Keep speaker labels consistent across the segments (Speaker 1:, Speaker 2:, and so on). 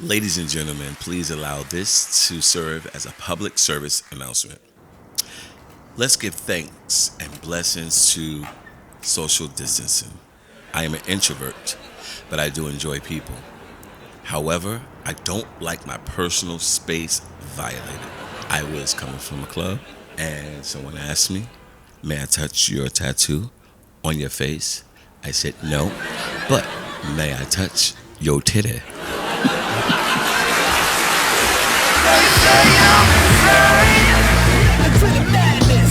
Speaker 1: Ladies and gentlemen, please allow this to serve as a public service announcement. Let's give thanks and blessings to social distancing. I am an introvert, but I do enjoy people. However, I don't like my personal space violated. I was coming from a club and someone asked me, may I touch your tattoo on your face? I said no, but may I touch your titty?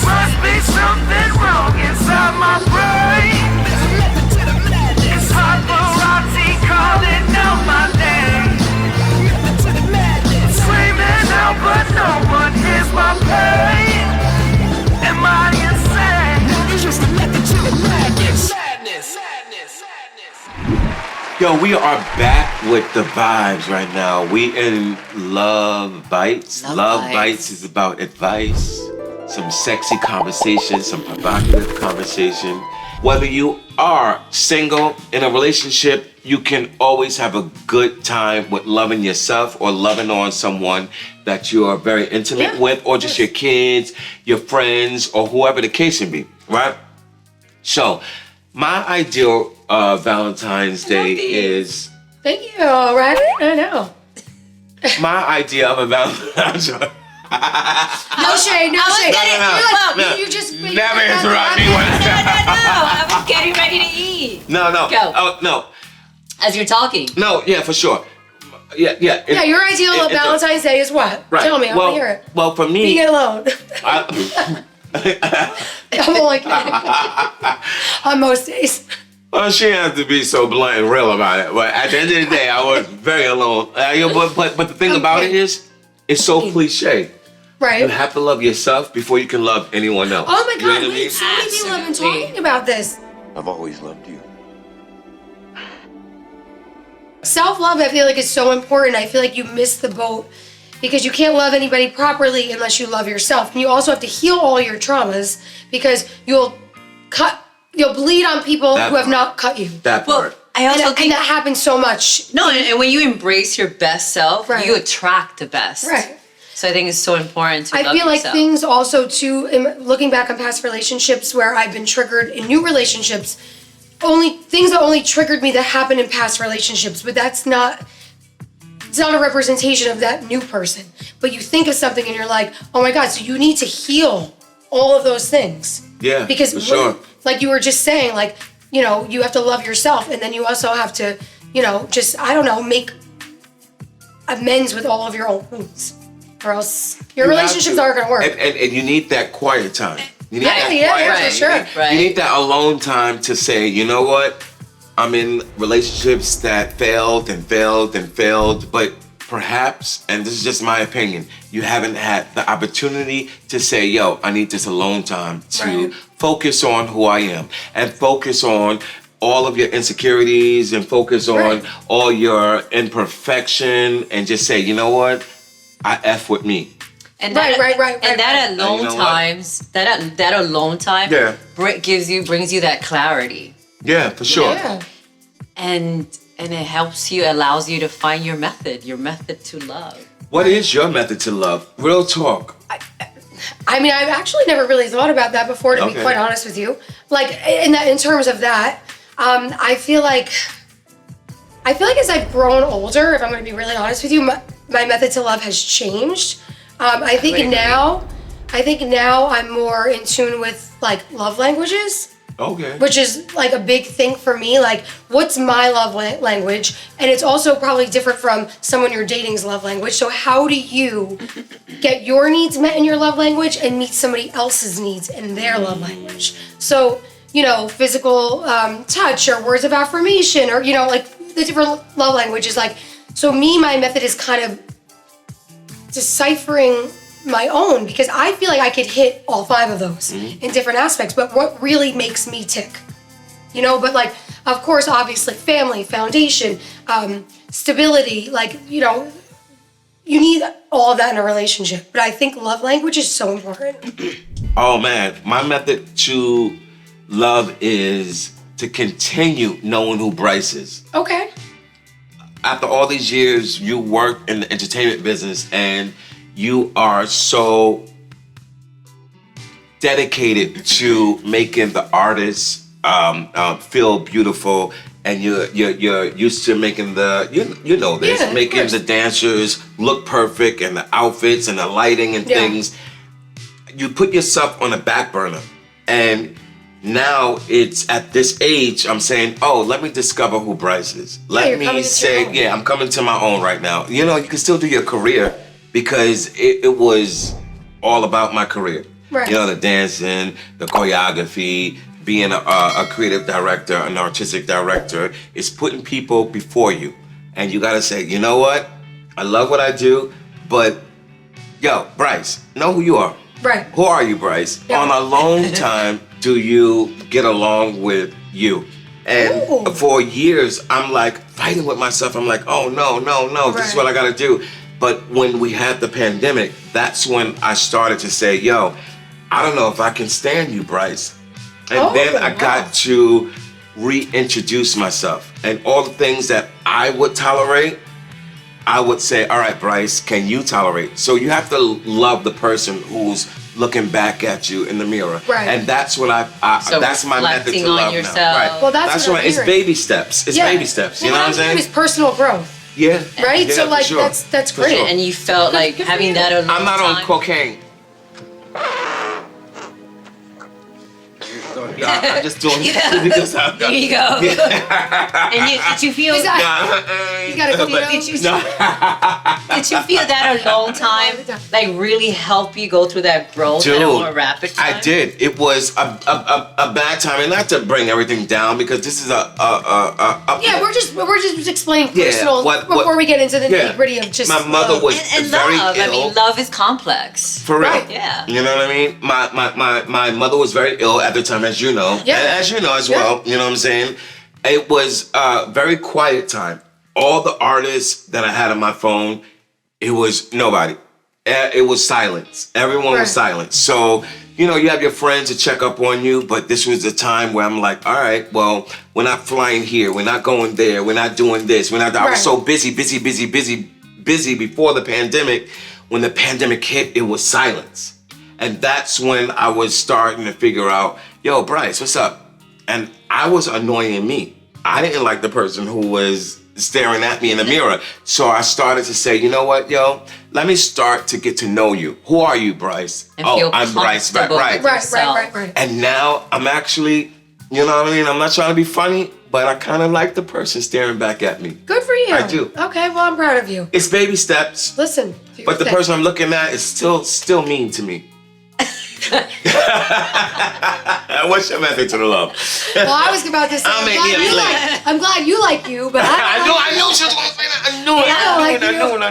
Speaker 2: Must be something wrong inside my brain. It's paparazzi calling out my name. Screaming out but no one hears my pain. Am I insane? It's just connected to the madness.
Speaker 3: Yo, we are back with the vibes right now. We in Love Bites. Love Bites is about advice, some sexy conversation, some provocative conversation. Whether you are single, in a relationship, you can always have a good time with loving yourself or loving on someone that you are very intimate with, or just your kids, your friends, or whoever the case may be, right? So, my ideal Valentine's Day is...
Speaker 4: Thank you, right? I know.
Speaker 3: My idea of a Valentine's Day...
Speaker 4: No shade.
Speaker 3: No.
Speaker 4: You just...
Speaker 3: Never interrupt me when
Speaker 5: I was getting ready to eat.
Speaker 3: No.
Speaker 5: Go.
Speaker 3: Oh, no.
Speaker 5: As you're talking.
Speaker 3: No, yeah, for sure. Yeah.
Speaker 4: Yeah, your ideal of Valentine's Day is what?
Speaker 3: Right.
Speaker 4: Tell me, I want to hear it.
Speaker 3: Well, for me...
Speaker 4: Being alone.
Speaker 3: I,
Speaker 4: I'm only kidding. On most days.
Speaker 3: well, she has to be so blunt and real about it. But at the end of the day, I was very alone. But the thing about it is, it's so cliche.
Speaker 4: Right.
Speaker 3: You have to love yourself before you can love anyone else.
Speaker 4: Oh my God,
Speaker 3: You know what I mean?
Speaker 4: so many people have been talking about this.
Speaker 6: I've always loved you.
Speaker 4: Self-love, I feel like, is so important. I feel like you miss the boat because you can't love anybody properly unless you love yourself. And you also have to heal all your traumas because you'll bleed on people who have not cut you.
Speaker 3: That part.
Speaker 5: I also
Speaker 4: And
Speaker 5: think
Speaker 4: that happens so much.
Speaker 5: no, and when you embrace your best self,
Speaker 4: Right.
Speaker 5: you attract the best.
Speaker 4: Right.
Speaker 5: So I think it's so important to
Speaker 4: I
Speaker 5: love
Speaker 4: feel like
Speaker 5: yourself.
Speaker 4: things also too, looking back on past relationships where I've been triggered in new relationships, things that only triggered me that happened in past relationships, but it's not a representation of that new person. But you think of something and you're like, oh my God, so you need to heal all of those things.
Speaker 3: Yeah,
Speaker 4: Because
Speaker 3: for sure.
Speaker 4: like you were just saying, like, you know, you have to love yourself and then you also have to, you know, just, I don't know, make amends with all of your own wounds. Or else your relationships aren't going to work.
Speaker 3: And you need that quiet time. You need that
Speaker 4: Yeah,
Speaker 3: quiet
Speaker 4: for
Speaker 3: time.
Speaker 4: sure.
Speaker 5: Right.
Speaker 3: You need that alone time to say, you know what? I'm in relationships that failed, but perhaps, and this is just my opinion, you haven't had the opportunity to say, yo, I need this alone time to focus on who I am and focus on all of your insecurities and focus on all your imperfection and just say, you know what? I F with me.
Speaker 5: And
Speaker 4: Right.
Speaker 5: And that alone
Speaker 3: you know
Speaker 5: times, that alone time
Speaker 3: Yeah.
Speaker 5: brings you that clarity.
Speaker 3: Yeah, for sure.
Speaker 4: Yeah.
Speaker 5: And it helps you, allows you to find your method to love.
Speaker 3: What is your method to love? Real talk.
Speaker 4: I mean, I've actually never really thought about that before, to be quite honest with you. Like in terms of that, I feel like as I've grown older, if I'm going to be really honest with you, my method to love has changed. I think now I'm more in tune with like love languages.
Speaker 3: Okay.
Speaker 4: Which is like a big thing for me. Like, what's my love language? And it's also probably different from someone you're dating's love language. So how do you get your needs met in your love language and meet somebody else's needs in their love language? So, you know, physical touch or words of affirmation or, you know, like the different love languages. Like, so my method is kind of deciphering my own, because I feel like I could hit all 5 of those in different aspects, but what really makes me tick, you know? But like, of course, obviously family, foundation, stability, like, you know, you need all of that in a relationship. But I think love language is so important.
Speaker 3: Oh man, my method to love is to continue knowing who Brice is.
Speaker 4: Okay.
Speaker 3: after all these years, you work in the entertainment business and you are so dedicated to making the artists feel beautiful, and you're used to making you know this,
Speaker 4: Yeah, of
Speaker 3: making
Speaker 4: course.
Speaker 3: the dancers look perfect and the outfits and the lighting and
Speaker 4: Yeah.
Speaker 3: things. You put yourself on the back burner, and now it's at this age I'm saying, oh, let me discover who Brice is. Let
Speaker 4: you're
Speaker 3: me
Speaker 4: coming to
Speaker 3: say,
Speaker 4: your own.
Speaker 3: yeah, I'm coming to my own right now. You know, you can still do your career, because it was all about my career.
Speaker 4: Right.
Speaker 3: You know, the dancing, the choreography, being a creative director, an artistic director, is putting people before you. And you gotta say, you know what? I love what I do, but yo, Brice, know who you are.
Speaker 4: Right.
Speaker 3: Who are you, Brice?
Speaker 4: Yeah.
Speaker 3: On a long time, do you get along with you? And
Speaker 4: Ooh.
Speaker 3: for years, I'm like fighting with myself. I'm like, oh, no, this is
Speaker 4: Right.
Speaker 3: what I gotta do. But when we had the pandemic, that's when I started to say, yo, I don't know if I can stand you, Brice. And
Speaker 4: Oh,
Speaker 3: then I
Speaker 4: wow.
Speaker 3: got to reintroduce myself. And all the things that I would tolerate, I would say, all right, Brice, can you tolerate? So you have to love the person who's looking back at you in the mirror.
Speaker 4: Right.
Speaker 3: And that's what
Speaker 5: So
Speaker 3: that's my method
Speaker 5: reflecting
Speaker 3: to
Speaker 5: on
Speaker 3: love
Speaker 5: yourself.
Speaker 3: now. Right.
Speaker 4: Well, that's what I'm
Speaker 3: it's
Speaker 4: hearing.
Speaker 3: baby steps. It's baby steps. You know what I'm saying?
Speaker 4: It's personal growth,
Speaker 3: Yeah.
Speaker 4: right?
Speaker 3: Yeah,
Speaker 4: So
Speaker 3: for
Speaker 4: like
Speaker 3: sure.
Speaker 4: that's
Speaker 3: For
Speaker 4: great.
Speaker 3: sure.
Speaker 5: And you felt like
Speaker 4: Good for
Speaker 5: having
Speaker 4: you.
Speaker 5: that alone
Speaker 3: I'm not on
Speaker 5: time.
Speaker 3: cocaine. I'm just doing because I'm
Speaker 5: There you go. And did you feel
Speaker 4: Is that- You gotta clean
Speaker 5: did
Speaker 4: up.
Speaker 5: you, did you feel that alone time like really help you go through that growth at a more rapid time?
Speaker 3: I did. It was a bad time, and not to bring everything down, because this is a
Speaker 4: Yeah, we're just explaining
Speaker 3: Yeah,
Speaker 4: personal
Speaker 3: what-
Speaker 4: before we get into the
Speaker 3: yeah.
Speaker 4: nitty gritty of just
Speaker 3: My mother was
Speaker 5: And
Speaker 3: very
Speaker 5: love.
Speaker 3: ill.
Speaker 5: I mean, love is complex.
Speaker 3: For real.
Speaker 4: Right.
Speaker 5: Yeah.
Speaker 3: You know what I mean? My mother was very ill at the time, as you know.
Speaker 4: Yeah.
Speaker 3: And as you know as
Speaker 4: Yeah.
Speaker 3: well. You know what I'm saying? It was a very quiet time. All the artists that I had on my phone, it was nobody. It was silence. Everyone was
Speaker 4: Right.
Speaker 3: silent. So, you know, you have your friends to check up on you, but this was the time where I'm like, all right, well, we're not flying here. We're not going there. We're not doing this. I was
Speaker 4: Right.
Speaker 3: so busy before the pandemic. When the pandemic hit, it was silence. And that's when I was starting to figure out, yo, Brice, what's up? And I was annoying me. I didn't like the person who was staring at me in the mirror. So I started to say, you know what, yo, let me start to get to know you. Who are you, Brice?
Speaker 5: And
Speaker 3: Oh,
Speaker 5: feel
Speaker 3: I'm Brice. Right,
Speaker 5: comfortable
Speaker 3: right.
Speaker 5: with
Speaker 4: right.
Speaker 3: And now I'm actually, you know what I mean? I'm not trying to be funny, but I kind of like the person staring back at me.
Speaker 4: Good for you.
Speaker 3: I do.
Speaker 4: Okay, well I'm proud of you.
Speaker 3: It's baby steps,
Speaker 4: Listen, do
Speaker 3: but the
Speaker 4: your thing.
Speaker 3: person I'm looking at is still mean to me. What's your method to the love?
Speaker 4: Well, I was about to say,
Speaker 3: I'll make me a plate.
Speaker 4: I'm glad you like you, but
Speaker 3: I knew she was gonna say that. I knew it. I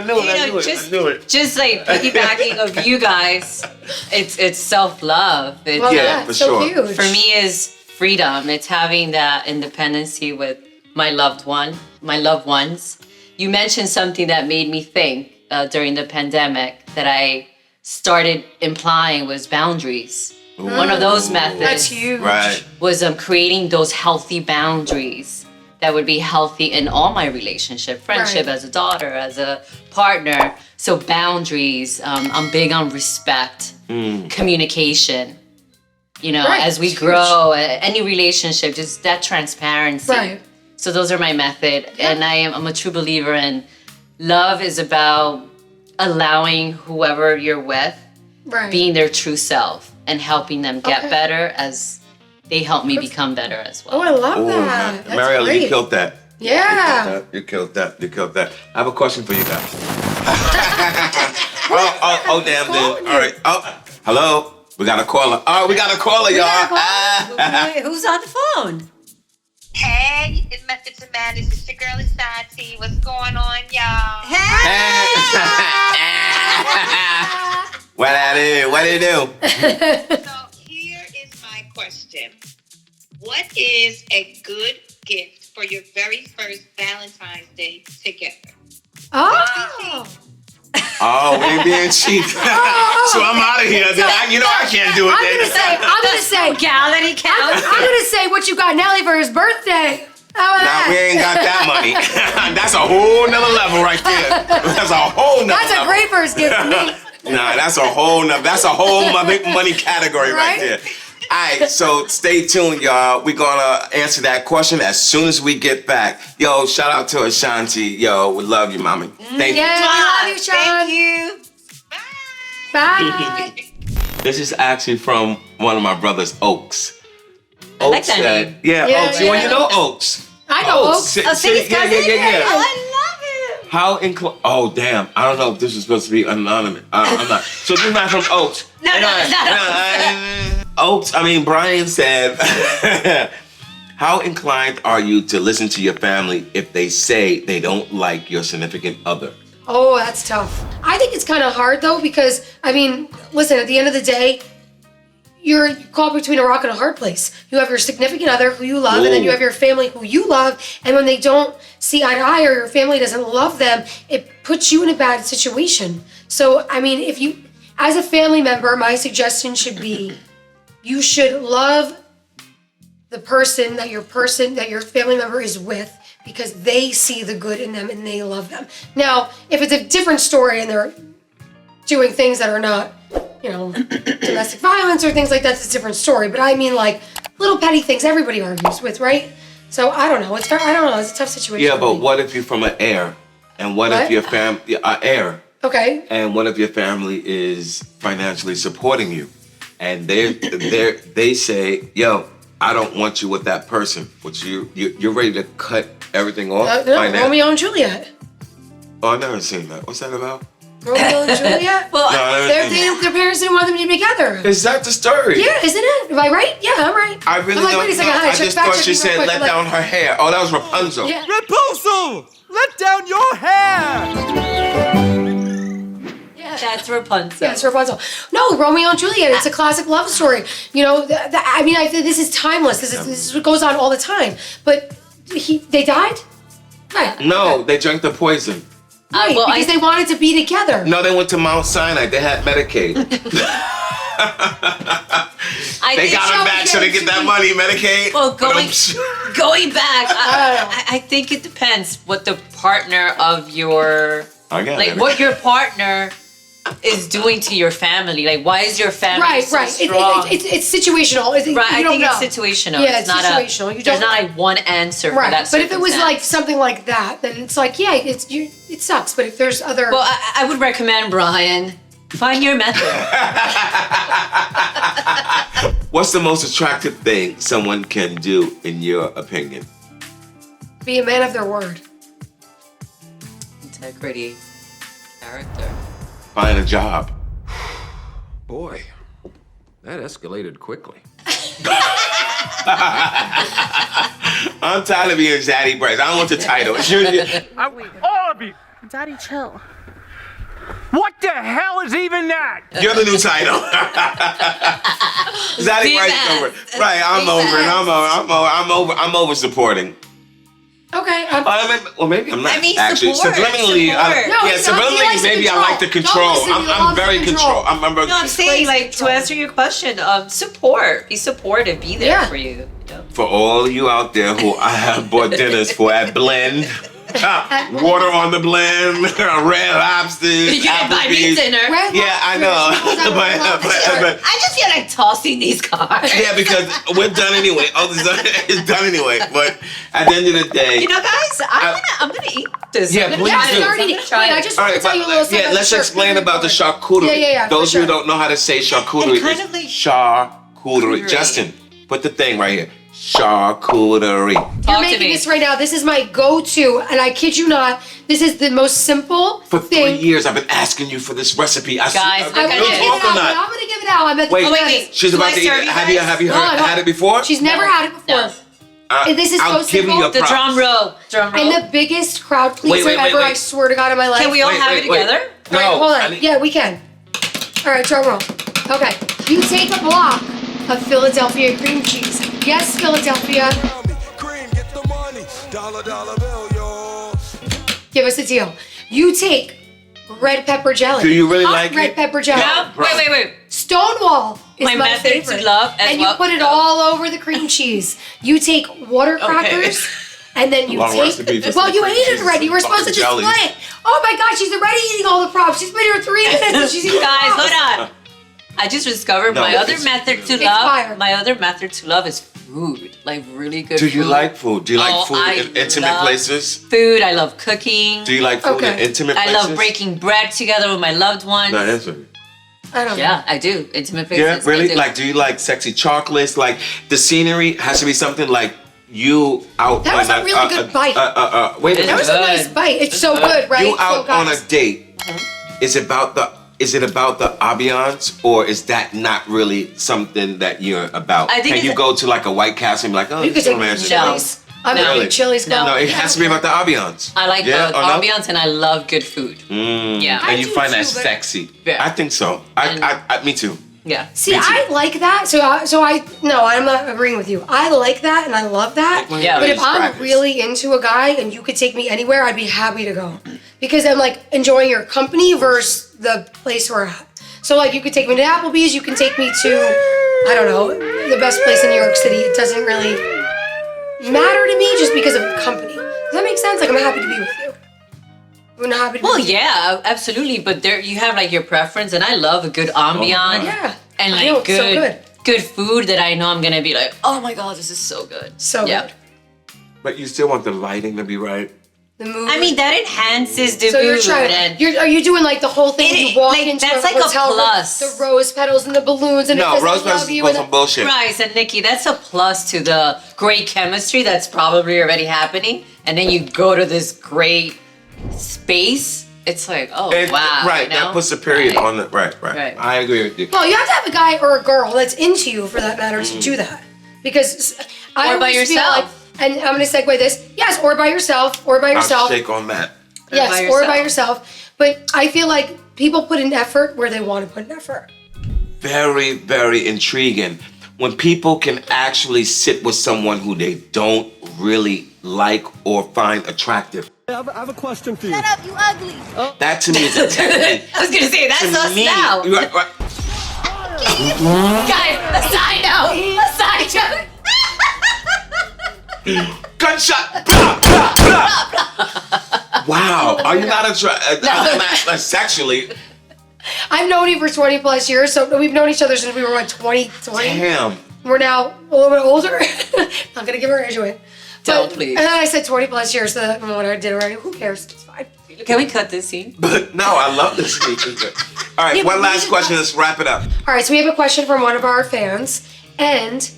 Speaker 3: knew it.
Speaker 5: Just like piggybacking of you guys, it's self-love. It's,
Speaker 4: Well,
Speaker 3: Yeah,
Speaker 4: yeah,
Speaker 3: for
Speaker 4: it's so
Speaker 3: sure.
Speaker 4: huge.
Speaker 5: for me is freedom. It's having that independency with my loved ones. You mentioned something that made me think during the pandemic that I started implying was boundaries. One of those methods
Speaker 4: That's huge.
Speaker 3: Right.
Speaker 5: was creating those healthy boundaries that would be healthy in all my relationship, friendship,
Speaker 4: Right.
Speaker 5: as a daughter, as a partner. So boundaries, I'm big on respect, communication. You know,
Speaker 4: Right,
Speaker 5: as we
Speaker 4: it's
Speaker 5: grow, any relationship, just that transparency.
Speaker 4: Right.
Speaker 5: So those are my method, and I'm a true believer in love is about allowing whoever you're with
Speaker 4: Right.
Speaker 5: being their true self and helping them get
Speaker 4: Okay.
Speaker 5: better as they help me become better as
Speaker 4: Oh,
Speaker 5: well.
Speaker 4: I love
Speaker 3: Oh,
Speaker 4: that. That's
Speaker 3: Mariella,
Speaker 4: great.
Speaker 3: you killed that.
Speaker 4: Yeah.
Speaker 3: You killed that. I have a question for you guys. oh, damn, dude. All right. Oh, hello. We got a caller. Oh, we got a caller, y'all.
Speaker 5: Who's on the phone?
Speaker 6: Hey, it's Amanda. It's your girl Ashanti. What's going on, y'all?
Speaker 3: What that is? What it do?
Speaker 6: So here is my question. What is a good gift for your very first Valentine's Day together?
Speaker 4: Oh.
Speaker 3: Oh, we ain't being cheap. So I'm out of here. I can't do it.
Speaker 4: I'm gonna say,
Speaker 5: Legality
Speaker 4: I'm gonna say what you got Nelly for his birthday.
Speaker 3: Now we ain't got that money. That's a whole nother level right there. That's a whole nother
Speaker 4: That's
Speaker 3: level.
Speaker 4: a great first gift for me.
Speaker 3: Nah, that's a whole money category right there. All right, so stay tuned, y'all. We're gonna answer that question as soon as we get back. Yo, shout out to Ashanti. Yo, we love you, mommy. Thank
Speaker 4: Yeah,
Speaker 3: you.
Speaker 4: we love you, Sean.
Speaker 5: Thank you.
Speaker 4: Bye.
Speaker 3: This is actually from one of my brothers, Oaks.
Speaker 5: I like
Speaker 3: Oaks
Speaker 5: that
Speaker 3: said,
Speaker 5: name.
Speaker 3: Yeah,
Speaker 4: Yeah,
Speaker 3: Oaks.
Speaker 4: yeah.
Speaker 3: You know Oaks.
Speaker 4: I know Oaks.
Speaker 5: Oh, Cindy's
Speaker 3: yeah,
Speaker 5: cousin?
Speaker 3: yeah.
Speaker 5: Oh, I love him.
Speaker 3: How inclined? Oh, damn. I don't know if this is supposed to be anonymous. I'm not. So this is not from Oaks.
Speaker 5: No,
Speaker 3: Oaks, Brian said, how inclined are you to listen to your family if they say they don't like your significant other?
Speaker 4: Oh, that's tough. I think it's kind of hard though because, listen, at the end of the day, you're caught between a rock and a hard place. You have your significant other who you love, and then you have your family who you love, and when they don't see eye to eye or your family doesn't love them, it puts you in a bad situation. So, if you, as a family member, my suggestion should be, you should love the person that your family member is with because they see the good in them and they love them. Now, if it's a different story and they're doing things that are not, domestic violence or things like that, it's a different story. But little petty things everybody argues with, right? So I don't know. It's a tough situation.
Speaker 3: Yeah, but what if you're from an heir? And what if your family, heir?
Speaker 4: Okay.
Speaker 3: And what if your family is financially supporting you? And they say, yo, I don't want you with that person. But you're ready to cut everything off?
Speaker 4: No, Romeo and Juliet.
Speaker 3: Oh, I've never seen that. What's that about?
Speaker 4: Romeo and Juliet?
Speaker 5: Well,
Speaker 4: their parents didn't want them to be together.
Speaker 3: Is that the story?
Speaker 4: Yeah, isn't it? Am I right? Yeah, I'm right.
Speaker 3: I really
Speaker 4: I'm like,
Speaker 3: don't
Speaker 4: wait a second,
Speaker 3: know.
Speaker 4: I
Speaker 3: I just thought she said let down her hair. Oh, that was Rapunzel.
Speaker 4: Yeah.
Speaker 2: Rapunzel, let down your hair.
Speaker 5: that's Rapunzel.
Speaker 4: Yeah, it's Rapunzel. No, Romeo and Juliet. It's a classic love story. I think this is timeless. This is what goes on all the time. But they died? Right.
Speaker 3: No, they drank the poison.
Speaker 4: Right, because they wanted to be together.
Speaker 3: No, they went to Mount Sinai. They had Medicaid. They got them back so they get that money, Medicaid.
Speaker 5: Well, going back, I think it depends what the partner of your, what your partner is doing to your family. Like, why is your family so strong?
Speaker 4: It's situational.
Speaker 5: I think it's situational.
Speaker 4: Yeah,
Speaker 5: it's
Speaker 4: situational.
Speaker 5: There's not one answer for that.
Speaker 4: But if it was something like that, then it's it sucks. But if there's other,
Speaker 5: well, I would recommend, Brian, find your method.
Speaker 3: What's the most attractive thing someone can do, in your opinion?
Speaker 4: be a man of their word.
Speaker 5: Integrity, character.
Speaker 3: Find a job.
Speaker 7: Boy, that escalated quickly.
Speaker 3: I'm tired of being Zaddy Brice. I don't want the title.
Speaker 2: All of you.
Speaker 8: Daddy, chill.
Speaker 2: What the hell is even that?
Speaker 3: You're the new title. Zaddy Brice is over. Right, I'm over it. I'm over supporting.
Speaker 4: Okay.
Speaker 3: Well, maybe I'm not.
Speaker 5: I mean,
Speaker 3: actually,
Speaker 5: support,
Speaker 3: subliminally,
Speaker 5: support.
Speaker 3: subliminally, maybe I like the control. I'm very control.
Speaker 5: No, I'm saying, to answer your question, support. Be supportive. Be there for you.
Speaker 3: For all of you out there who I have bought dinners for at Blend, water on the Blend, Red Lobsters,
Speaker 5: You can buy me
Speaker 3: Applebee's.
Speaker 5: dinner.
Speaker 3: Yeah, I know. but
Speaker 5: I just feel like tossing these cards.
Speaker 3: yeah, because we're done anyway. It's done anyway. But at the end of the day,
Speaker 5: You know, guys, I'm gonna eat this.
Speaker 3: Yeah,
Speaker 5: I'm gonna
Speaker 3: please
Speaker 5: try
Speaker 3: do.
Speaker 5: it.
Speaker 4: Wait, I just want to tell you a little something.
Speaker 3: let's explain about the charcuterie.
Speaker 4: Yeah,
Speaker 3: Those
Speaker 4: for
Speaker 3: who
Speaker 4: sure.
Speaker 3: don't know how to say charcuterie,
Speaker 5: And kind
Speaker 3: it's
Speaker 5: of like-
Speaker 3: charcuterie. Justin, put the thing right here. Charcuterie.
Speaker 4: You're
Speaker 5: Talk to
Speaker 4: making
Speaker 5: me.
Speaker 4: this right now. This is my go-to, and I kid you not. This is the most simple
Speaker 3: For
Speaker 4: thing.
Speaker 3: 3 years, I've been asking you for this recipe.
Speaker 5: Guys,
Speaker 4: I'm
Speaker 5: look
Speaker 4: gonna
Speaker 5: at
Speaker 4: give
Speaker 5: it.
Speaker 4: it out. I'm gonna give it out. I'm at the
Speaker 3: Wait,
Speaker 5: wait.
Speaker 3: She's
Speaker 5: Do
Speaker 3: about
Speaker 5: I
Speaker 3: to eat
Speaker 5: serve
Speaker 3: it.
Speaker 5: you
Speaker 3: Have you
Speaker 5: guys?
Speaker 3: had it before?
Speaker 4: She's never had it before.
Speaker 5: No.
Speaker 4: And this is
Speaker 3: I'll
Speaker 4: so
Speaker 3: give you
Speaker 4: simple.
Speaker 3: your
Speaker 5: The
Speaker 3: props.
Speaker 5: drum roll.
Speaker 4: And the biggest crowd pleaser
Speaker 3: wait,
Speaker 4: ever,
Speaker 3: wait.
Speaker 4: I swear to God, in my life.
Speaker 5: Can we all
Speaker 3: Wait,
Speaker 5: have
Speaker 3: wait,
Speaker 5: it
Speaker 3: wait.
Speaker 5: together?
Speaker 3: No.
Speaker 4: All right, hold
Speaker 3: I
Speaker 4: on.
Speaker 3: need-
Speaker 4: Yeah, we can. All right, drum roll. Okay. You take a block of Philadelphia cream cheese. Yes, Philadelphia.
Speaker 9: Cream, get the money. Dollar bill, yo.
Speaker 4: Give us a deal. You take red pepper jelly.
Speaker 3: Do you really
Speaker 4: Hot
Speaker 3: like
Speaker 4: red
Speaker 3: it?
Speaker 4: pepper jelly?
Speaker 5: No? Wait.
Speaker 4: Stonewall is
Speaker 5: My
Speaker 4: my
Speaker 5: method to
Speaker 4: favorite.
Speaker 5: love as
Speaker 4: and
Speaker 5: well.
Speaker 4: you put it all over the cream cheese. You take water crackers and then you
Speaker 3: Long
Speaker 4: take.
Speaker 3: roasted beef is
Speaker 4: Well,
Speaker 3: like
Speaker 4: you
Speaker 3: cream
Speaker 4: ate
Speaker 3: cheese
Speaker 4: it already. You were
Speaker 3: and
Speaker 4: supposed to
Speaker 3: fucking jelly.
Speaker 4: display it. Oh my God, she's already eating all the props. She's been here 3 minutes and she's eating
Speaker 5: Guys,
Speaker 4: props.
Speaker 5: hold on. I just discovered
Speaker 3: No,
Speaker 5: my other
Speaker 3: it's-
Speaker 5: method to
Speaker 3: it's
Speaker 5: love.
Speaker 4: fire.
Speaker 5: My other method to love is food, like really good
Speaker 3: Do
Speaker 5: food.
Speaker 3: you like food? Do you like
Speaker 5: Oh,
Speaker 3: food
Speaker 5: I
Speaker 3: in intimate
Speaker 5: love
Speaker 3: places?
Speaker 5: Food. I love cooking.
Speaker 3: Do you like food in
Speaker 4: Okay.
Speaker 3: intimate
Speaker 5: I
Speaker 3: places?
Speaker 5: love breaking bread together with my loved ones.
Speaker 3: No, that's right.
Speaker 4: I don't know.
Speaker 5: Yeah, I do. Intimate places.
Speaker 3: Yeah,
Speaker 5: I
Speaker 3: really?
Speaker 5: do.
Speaker 3: Like, do you like sexy chocolates? Like, the scenery has to be something like you out
Speaker 4: That was
Speaker 3: on
Speaker 4: a really good bite.
Speaker 3: wait a
Speaker 4: That was
Speaker 3: minute.
Speaker 4: a nice bite. It's so good, right?
Speaker 3: You out
Speaker 4: so
Speaker 3: on a
Speaker 4: guys,
Speaker 3: date. Is it about the ambiance, or is that not really something that you're about?
Speaker 5: I think
Speaker 3: Can you
Speaker 5: it's-
Speaker 3: go to like a White Castle and be like, oh,
Speaker 4: you could
Speaker 3: it's
Speaker 4: take me to
Speaker 3: romantic?
Speaker 4: Chili's. I'm
Speaker 5: No.
Speaker 4: a
Speaker 3: Really?
Speaker 4: big Chili's girl.
Speaker 3: No, it has to be about the ambiance.
Speaker 5: I like
Speaker 3: Yeah,
Speaker 5: the
Speaker 3: or no?
Speaker 5: ambiance and I love good food. Yeah.
Speaker 3: And you
Speaker 4: do
Speaker 3: find that
Speaker 4: too, but-
Speaker 3: sexy.
Speaker 5: Yeah.
Speaker 3: I think so. Me too.
Speaker 5: Yeah.
Speaker 4: See,
Speaker 3: Me too.
Speaker 4: I like that. No, I'm not agreeing with you. I like that and I love that.
Speaker 5: Yeah.
Speaker 4: But if I'm
Speaker 3: Practice.
Speaker 4: really into a guy and you could take me anywhere, I'd be happy to go. Because I'm like enjoying your company versus the place we're at. So like you could take me to Applebee's, you can take me to, I don't know, the best place in New York City. It doesn't really matter to me just because of company. Does that make sense? Like I'm happy to be with you. I'm happy to
Speaker 5: Well,
Speaker 4: be with you.
Speaker 5: yeah, absolutely. But there, you have like your preference, and I love a good ambiance.
Speaker 4: Yeah.
Speaker 5: And
Speaker 4: I
Speaker 5: like
Speaker 4: know, it's so
Speaker 5: good food that I know I'm gonna be like, oh my god, this is so good.
Speaker 4: So
Speaker 5: yeah.
Speaker 4: good.
Speaker 3: But you still want the lighting to be right.
Speaker 4: The mood.
Speaker 5: I mean, that enhances the
Speaker 4: So
Speaker 5: food.
Speaker 4: you're trying.
Speaker 5: and
Speaker 4: Are you doing like the whole thing?
Speaker 5: It-
Speaker 4: You walk
Speaker 5: like,
Speaker 4: into
Speaker 5: that's
Speaker 4: a
Speaker 5: like a
Speaker 4: hotel room,
Speaker 5: plus.
Speaker 4: the rose petals and the balloons and
Speaker 3: No,
Speaker 4: it says,
Speaker 3: Rose
Speaker 4: "I love
Speaker 3: Petals
Speaker 4: you,"
Speaker 3: is
Speaker 4: and
Speaker 3: some bullshit.
Speaker 5: Bryce and Nikki, that's a plus to the great chemistry that's probably already happening. And then you go to this great space. It's like, oh
Speaker 3: And-
Speaker 5: wow.
Speaker 3: Right,
Speaker 5: you know?
Speaker 3: that puts a period
Speaker 5: Right.
Speaker 3: on the right.
Speaker 5: Right.
Speaker 3: I agree with you.
Speaker 4: well, you have to have a guy or a girl that's into you for that matter to do that. Because I
Speaker 5: Or by
Speaker 4: always feel
Speaker 5: yourself.
Speaker 4: like, and I'm going to segue this. Yes, or by yourself, or by
Speaker 3: I'll
Speaker 4: yourself.
Speaker 3: shake on that.
Speaker 4: Yes,
Speaker 5: by
Speaker 4: or by
Speaker 5: yourself.
Speaker 4: yourself. But I feel like people put in effort where they want to put in effort.
Speaker 3: Very, very intriguing. When people can actually sit with someone who they don't really like or find attractive.
Speaker 8: I have a question for you.
Speaker 10: Shut up, you ugly.
Speaker 3: That to me is a technique.
Speaker 5: I was gonna say that's
Speaker 3: To
Speaker 5: us
Speaker 3: me,
Speaker 5: now.
Speaker 3: right.
Speaker 5: Guys, a side note. A side note.
Speaker 3: Gunshot! Blah, blah, blah. Wow, are you not attracted sexually?
Speaker 4: I've known you for 20 plus years, so we've known each other since we were what, 20?
Speaker 3: Damn.
Speaker 4: We're now a little bit older. Not gonna give her age away.
Speaker 5: Don't,
Speaker 4: But-
Speaker 5: please.
Speaker 4: And then I said 20 plus years, so that what I did already. Who cares? It's fine.
Speaker 5: Can we cut this scene?
Speaker 3: But no, I love this speech. All right,
Speaker 4: Yeah,
Speaker 3: one
Speaker 4: but
Speaker 3: last
Speaker 4: we-
Speaker 3: question. Let's wrap it up.
Speaker 4: All right, so we have a question from one of our fans, and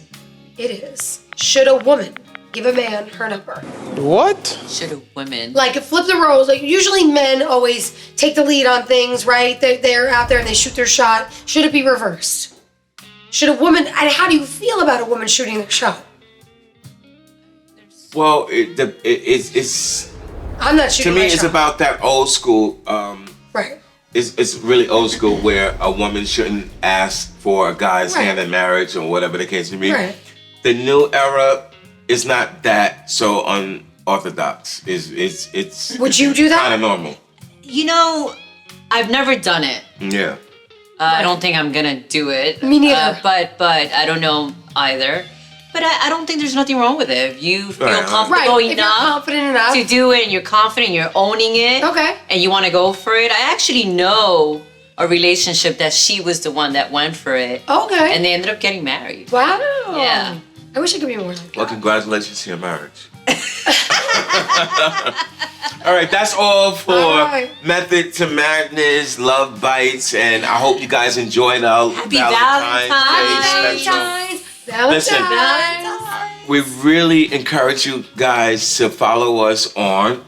Speaker 4: it is: should a woman give a man her number?
Speaker 8: What?
Speaker 5: Should have women.
Speaker 4: Like flip the roles. Like usually men always take the lead on things, right? They're out there and they shoot their shot. Should it be reversed? Should a woman? And how do you feel about a woman shooting their shot?
Speaker 3: Well, it's
Speaker 4: I'm not
Speaker 3: to
Speaker 4: shooting
Speaker 3: me,
Speaker 4: my
Speaker 3: it's
Speaker 4: shot.
Speaker 3: about that old school.
Speaker 4: Right.
Speaker 3: It's really old school where a woman shouldn't ask for a guy's
Speaker 4: Right.
Speaker 3: hand in marriage or whatever the case may be.
Speaker 4: Right.
Speaker 3: The new era is not that so unorthodox. It's
Speaker 4: Would you do that?
Speaker 3: kind of normal.
Speaker 5: You know, I've never done it.
Speaker 3: Yeah.
Speaker 5: I don't think I'm gonna do it.
Speaker 4: Me neither.
Speaker 5: But I don't know either. But I don't think there's nothing wrong with it. If you feel
Speaker 3: Right.
Speaker 5: comfortable
Speaker 4: Right. If you're
Speaker 5: enough
Speaker 4: confident enough.
Speaker 5: to do it and you're confident, you're owning it.
Speaker 4: Okay.
Speaker 5: And you want to go for it. I actually know a relationship that she was the one that went for it.
Speaker 4: Okay.
Speaker 5: And they ended up getting married.
Speaker 4: Wow.
Speaker 5: Yeah.
Speaker 4: I wish I could be more like
Speaker 3: Well,
Speaker 4: that.
Speaker 3: congratulations to your marriage. All right, that's all for
Speaker 4: All right.
Speaker 3: Method to Madness, Love Bites, and I hope you guys enjoyed our
Speaker 5: Happy
Speaker 3: Valentine's Day special.
Speaker 4: Valentine's.
Speaker 3: Listen. We really encourage you guys to follow us on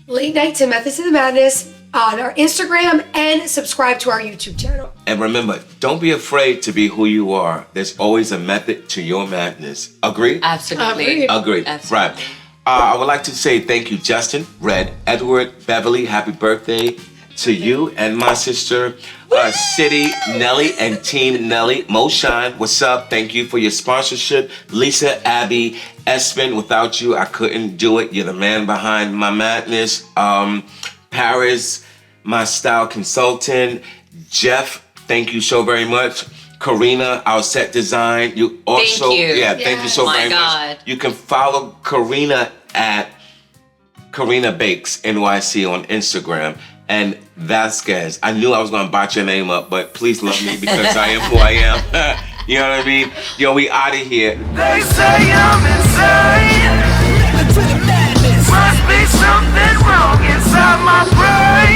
Speaker 4: Late Night to Methods of the Madness on our Instagram and subscribe to our YouTube channel.
Speaker 3: and remember, don't be afraid to be who you are. There's always a method to your madness. Agree?
Speaker 5: Absolutely.
Speaker 3: Agreed.
Speaker 5: Absolutely.
Speaker 3: Right. I would like to say thank you, Justin, Red, Edward, Beverly. Happy birthday to you and my sister, City, Nelly, and Team Nelly. Mo Shine, what's up? Thank you for your sponsorship. Lisa, Abby, Espen, without you, I couldn't do it. You're the man behind my madness. Paris, my style consultant. Jeff, thank you so very much. Karina, our set design. You also,
Speaker 5: Thank you.
Speaker 3: yeah, thank you so
Speaker 5: My
Speaker 3: very
Speaker 5: God.
Speaker 3: much. You can follow Karina at Karina Bakes NYC on Instagram. And Vasquez, I knew I was gonna botch your name up, but please love me because I am who I am. You know what I mean? Yo, we out of here.
Speaker 2: They say I'm insane. Must be something wrong inside my brain.